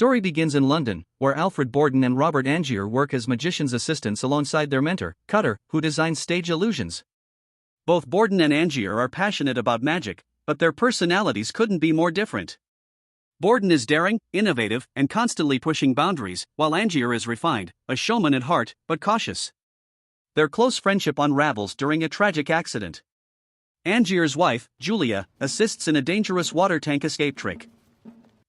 Story begins in London, where Alfred Borden and Robert Angier work as magician's assistants alongside their mentor, Cutter, who designs stage illusions. Both Borden and Angier are passionate about magic, but their personalities couldn't be more different. Borden is daring, innovative, and constantly pushing boundaries, while Angier is refined, a showman at heart, but cautious. Their close friendship unravels during a tragic accident. Angier's wife, Julia, assists in a dangerous water tank escape trick.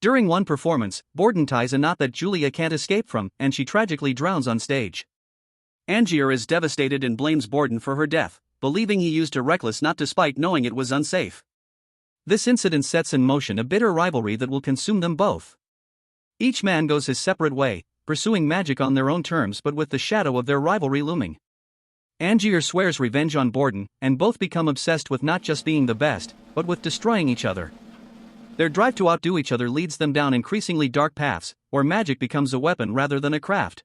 During one performance, Borden ties a knot that Julia can't escape from, and she tragically drowns on stage. Angier is devastated and blames Borden for her death, believing he used a reckless knot despite knowing it was unsafe. This incident sets in motion a bitter rivalry that will consume them both. Each man goes his separate way, pursuing magic on their own terms but with the shadow of their rivalry looming. Angier swears revenge on Borden, and both become obsessed with not just being the best, but with destroying each other. Their drive to outdo each other leads them down increasingly dark paths, where magic becomes a weapon rather than a craft.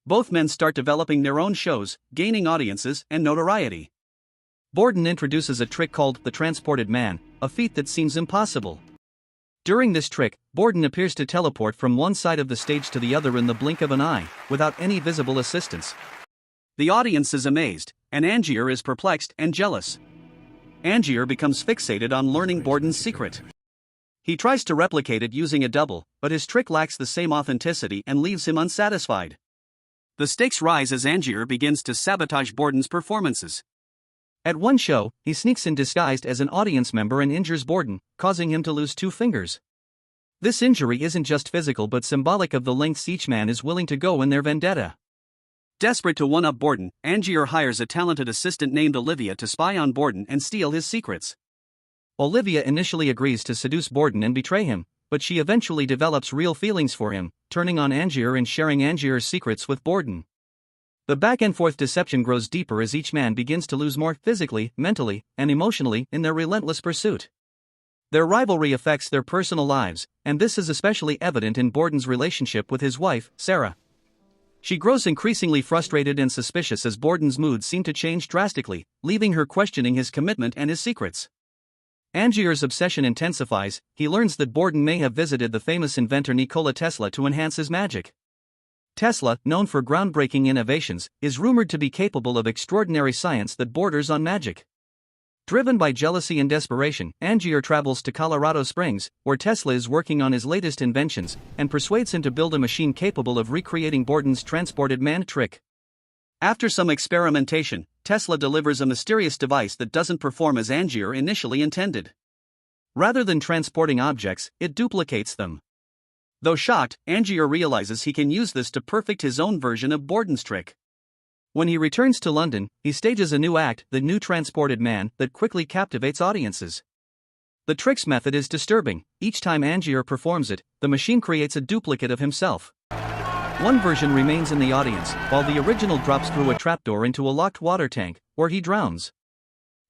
Both men start developing their own shows, gaining audiences and notoriety. Borden introduces a trick called the Transported Man, a feat that seems impossible. During this trick, Borden appears to teleport from one side of the stage to the other in the blink of an eye, without any visible assistance. The audience is amazed, and Angier is perplexed and jealous. Angier becomes fixated on learning Borden's secret. He tries to replicate it using a double, but his trick lacks the same authenticity and leaves him unsatisfied. The stakes rise as Angier begins to sabotage Borden's performances. At one show, he sneaks in disguised as an audience member and injures Borden, causing him to lose 2 fingers. This injury isn't just physical but symbolic of the lengths each man is willing to go in their vendetta. Desperate to one-up Borden, Angier hires a talented assistant named Olivia to spy on Borden and steal his secrets. Olivia initially agrees to seduce Borden and betray him, but she eventually develops real feelings for him, turning on Angier and sharing Angier's secrets with Borden. The back-and-forth deception grows deeper as each man begins to lose more physically, mentally, and emotionally in their relentless pursuit. Their rivalry affects their personal lives, and this is especially evident in Borden's relationship with his wife, Sarah. She grows increasingly frustrated and suspicious as Borden's moods seem to change drastically, leaving her questioning his commitment and his secrets. Angier's obsession intensifies. He learns that Borden may have visited the famous inventor Nikola Tesla to enhance his magic. Tesla, known for groundbreaking innovations, is rumored to be capable of extraordinary science that borders on magic. Driven by jealousy and desperation, Angier travels to Colorado Springs, where Tesla is working on his latest inventions, and persuades him to build a machine capable of recreating Borden's Transported Man trick. After some experimentation, Tesla delivers a mysterious device that doesn't perform as Angier initially intended. Rather than transporting objects, it duplicates them. Though shocked, Angier realizes he can use this to perfect his own version of Borden's trick. When he returns to London, he stages a new act, the new Transported Man, that quickly captivates audiences. The trick's method is disturbing. Each time Angier performs it, the machine creates a duplicate of himself. One version remains in the audience, while the original drops through a trapdoor into a locked water tank, where he drowns.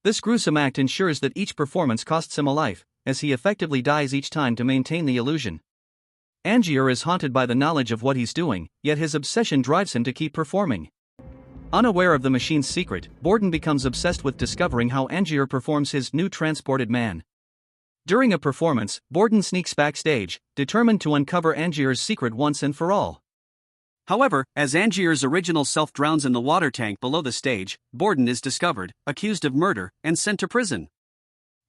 This gruesome act ensures that each performance costs him a life, as he effectively dies each time to maintain the illusion. Angier is haunted by the knowledge of what he's doing, yet his obsession drives him to keep performing. Unaware of the machine's secret, Borden becomes obsessed with discovering how Angier performs his new Transported Man. During a performance, Borden sneaks backstage, determined to uncover Angier's secret once and for all. However, as Angier's original self drowns in the water tank below the stage, Borden is discovered, accused of murder, and sent to prison.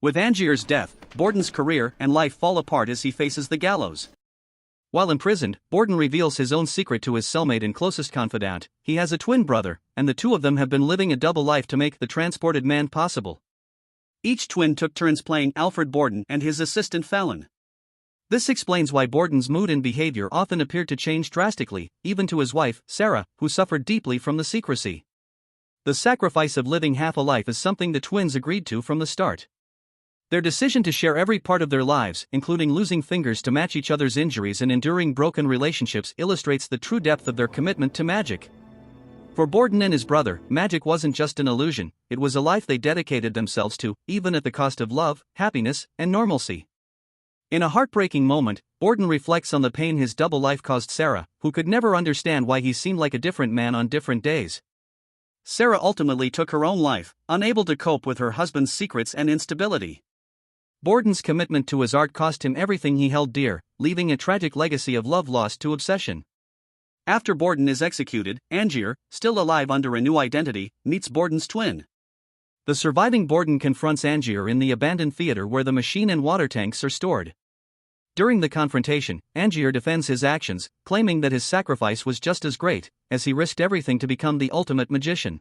With Angier's death, Borden's career and life fall apart as he faces the gallows. While imprisoned, Borden reveals his own secret to his cellmate and closest confidant. He has a twin brother, and the two of them have been living a double life to make the Transported Man possible. Each twin took turns playing Alfred Borden and his assistant Fallon. This explains why Borden's mood and behavior often appeared to change drastically, even to his wife, Sarah, who suffered deeply from the secrecy. The sacrifice of living half a life is something the twins agreed to from the start. Their decision to share every part of their lives, including losing fingers to match each other's injuries and enduring broken relationships, illustrates the true depth of their commitment to magic. For Borden and his brother, magic wasn't just an illusion, it was a life they dedicated themselves to, even at the cost of love, happiness, and normalcy. In a heartbreaking moment, Borden reflects on the pain his double life caused Sarah, who could never understand why he seemed like a different man on different days. Sarah ultimately took her own life, unable to cope with her husband's secrets and instability. Borden's commitment to his art cost him everything he held dear, leaving a tragic legacy of love lost to obsession. After Borden is executed, Angier, still alive under a new identity, meets Borden's twin. The surviving Borden confronts Angier in the abandoned theater where the machine and water tanks are stored. During the confrontation, Angier defends his actions, claiming that his sacrifice was just as great, as he risked everything to become the ultimate magician.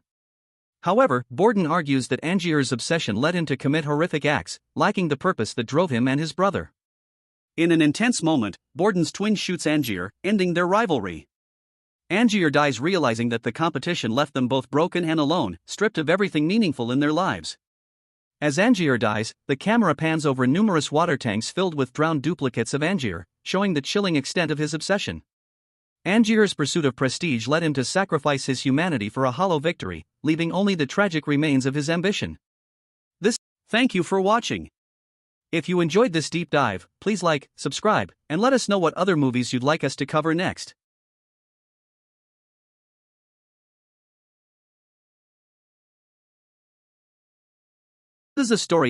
However, Borden argues that Angier's obsession led him to commit horrific acts, lacking the purpose that drove him and his brother. In an intense moment, Borden's twin shoots Angier, ending their rivalry. Angier dies realizing that the competition left them both broken and alone, stripped of everything meaningful in their lives. As Angier dies, the camera pans over numerous water tanks filled with drowned duplicates of Angier, showing the chilling extent of his obsession. Angier's pursuit of prestige led him to sacrifice his humanity for a hollow victory, leaving only the tragic remains of his ambition. Thank you for watching. If you enjoyed this deep dive, please like, subscribe, and let us know what other movies you'd like us to cover next. This is a story about